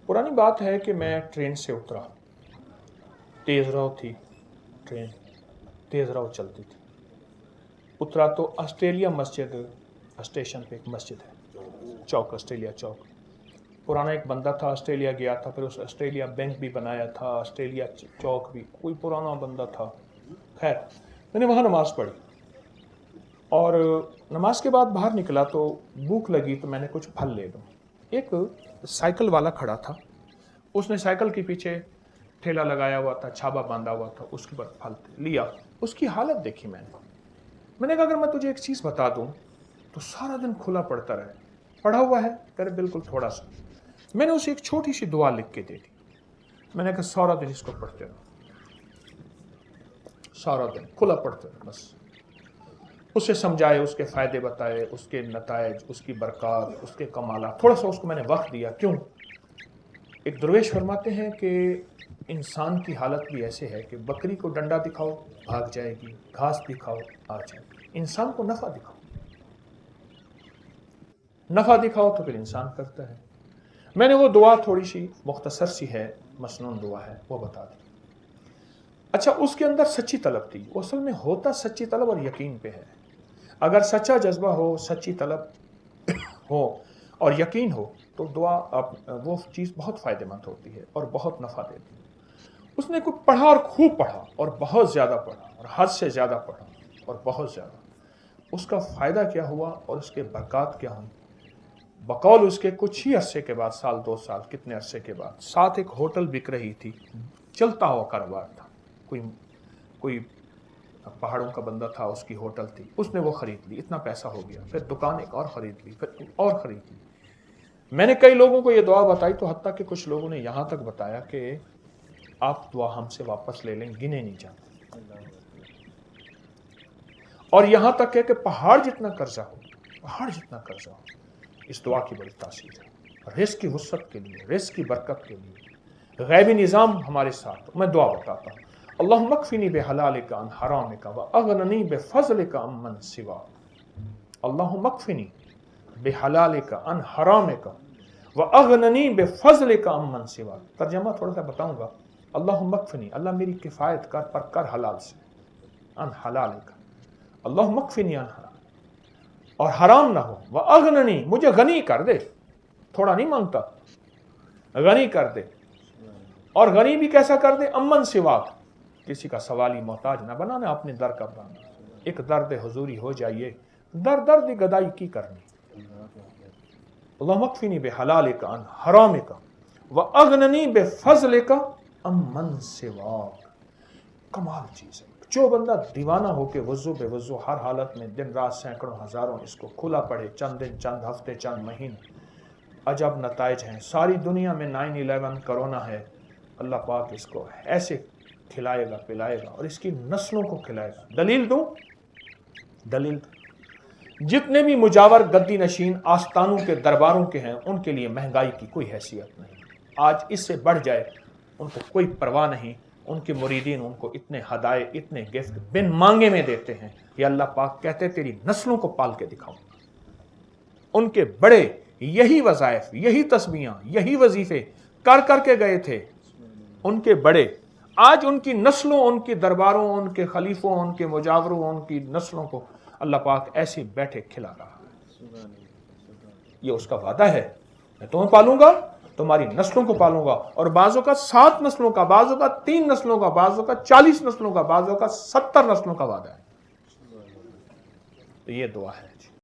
पुरानी बात है कि मैं ट्रेन से उतरा, तेज़ रहो थी ट्रेन, तेज़ रहो चलती थी। उतरा तो ऑस्ट्रेलिया मस्जिद स्टेशन पे एक मस्जिद है, चौक, ऑस्ट्रेलिया चौक। पुराना एक बंदा था, ऑस्ट्रेलिया गया था, फिर उस ऑस्ट्रेलिया बैंक भी बनाया था, ऑस्ट्रेलिया चौक भी, कोई पुराना बंदा था। खैर, मैंने वहाँ नमाज़ पढ़ी और नमाज के बाद बाहर निकला तो भूख लगी तो मैंने कुछ फल ले लूँ। एक साइकिल वाला खड़ा था, उसने साइकिल के पीछे ठेला लगाया हुआ था, छाबा बांधा हुआ था, उसके बाद फल लिया। उसकी हालत देखी मैंने कहा अगर मैं तुझे एक चीज़ बता दूँ तो सारा दिन खुला पड़ता रहे, पढ़ा हुआ है करे बिल्कुल थोड़ा सा। मैंने उसे एक छोटी सी दुआ लिख के दे दी। मैंने कहा सारा दिन इसको पढ़ते रहो, सारा दिन खुला पढ़ते रहो बस। उसे समझाए, उसके फ़ायदे बताए, उसके नतायज, उसकी बरक़ात, उसके कमाला, थोड़ा सा उसको मैंने वक्त दिया। क्यों? एक दरवेश फरमाते हैं कि इंसान की हालत भी ऐसे है कि बकरी को डंडा दिखाओ भाग जाएगी, घास दिखाओ आ जाएगी। इंसान को नफ़ा दिखाओ, नफ़ा दिखाओ तो फिर इंसान करता है। मैंने वो दुआ थोड़ी सी मुख्तसर सी है, मसनून दुआ है, वो बता दी। अच्छा, उसके अंदर सच्ची तलब थी। असल में होता सच्ची तलब और यकीन पे है। अगर सच्चा जज्बा हो, सच्ची तलब हो और यकीन हो तो दुआ वो चीज़ बहुत फ़ायदेमंद होती है और बहुत नफ़ा देती है। उसने कुछ पढ़ा और खूब पढ़ा और बहुत ज़्यादा पढ़ा और हद से ज़्यादा पढ़ा और बहुत ज़्यादा। उसका फ़ायदा क्या हुआ और उसके बरक़ात क्या हुई? बकौल उसके कुछ ही अरसे के बाद, साल 2 साल कितने अरसे के बाद, साथ एक होटल बिक रही थी, चलता हुआ कारोबार था। कोई पहाड़ों का बंदा था, उसकी होटल थी, उसने वो ख़रीद ली, इतना पैसा हो गया। फिर दुकान एक और ख़रीद ली, फिर और ख़रीद ली। मैंने कई लोगों को ये दुआ बताई तो हत्ता कि कुछ लोगों ने यहाँ तक बताया कि आप दुआ हमसे वापस ले लें, गिने नहीं जाते। और यहाँ तक है कि पहाड़ जितना कर्जा हो, इस दुआ की बड़ी तासीर है। रिज़्क़ की वुसअत के लिए, रिज़्क़ की बरकत के लिए गैबी निज़ाम हमारे साथ। मैं दुआ बताता हूँ, अल्लाहुम्मा अक्फ़िनी बिहलालिका अन हरामिका व अग़निनी बिफ़ज़लिका अम्मन सिवाक। अल्लाहुम्मा अक्फ़िनी बिहलालिका अन हरामिका व अग़निनी बिफ़ज़लिका अम्मन सिवाक। तर्जमा थोड़ा सा बताऊँगा। अल्लाहुम्मा अक्फ़िनी, अल्लाह मेरी किफ़ायत कर, पर कर हलाल से, अन हलालिका, अल्लाहुम्मा अक्फ़िनी अन हराम, और हराम ना हो, व अग़निनी, मुझे गनी कर दे, थोड़ा नहीं मांगता, गनी कर दे। और गनी भी कैसा कर दे? अम्मन सिवाक, किसी का सवाली मोहताज ना बनाना, अपने दर का बनाना। एक दर्द हुजूरी हो जाइए, दर्द गदाई की करनी। अल्लाहुम्मा अक्फ़िनी बिहलालिका अन हरामिका व अग़निनी बिफ़ज़लिका अम्मन सिवाक। कमाल चीज़ है। जो बंदा दीवाना होके वज़ू बेवज़ू हर हालत में दिन रात सैकड़ों हज़ारों इसको खुला पढ़े, चंद दिन, चंद हफ्ते, चंद महीने, अजब नताइज हैं। सारी दुनिया में 9/11 कोरोना है, अल्लाह पाक इसको ऐसे खिलाएगा पिलाएगा और इसकी नस्लों को खिलाएगा। दलील दूं? दलील जितने भी मुजावर गद्दी नशीन आस्तानों के दरबारों के हैं, उनके लिए महंगाई की कोई हैसियत नहीं। आज इससे बढ़ जाए उनको कोई परवाह नहीं। उनके मुरीदीन उनको इतने हदाए, इतने गिफ्ट बिन मांगे में देते हैं। या अल्लाह पाक कहते तेरी नस्लों को पाल के दिखाऊंगा। उनके बड़े यही वज़ाइफ, यही तस्बीहां, यही वजीफे कर करके गए थे उनके बड़े। आज उनकी नस्लों, उनके दरबारों, उनके खलीफों, उनके मुजावरों, उनकी नस्लों को अल्लाह पाक ऐसे बैठे खिला रहा है। ये उसका वादा है, मैं तुम्हें पालूंगा, तुम्हारी नस्लों को पालूंगा। और बाज़ों का 7 नस्लों का, बाज़ों का 3 नस्लों का, बाज़ों का 40 नस्लों का, बाज़ों का 70 नस्लों का वादा है। तो ये दुआ है।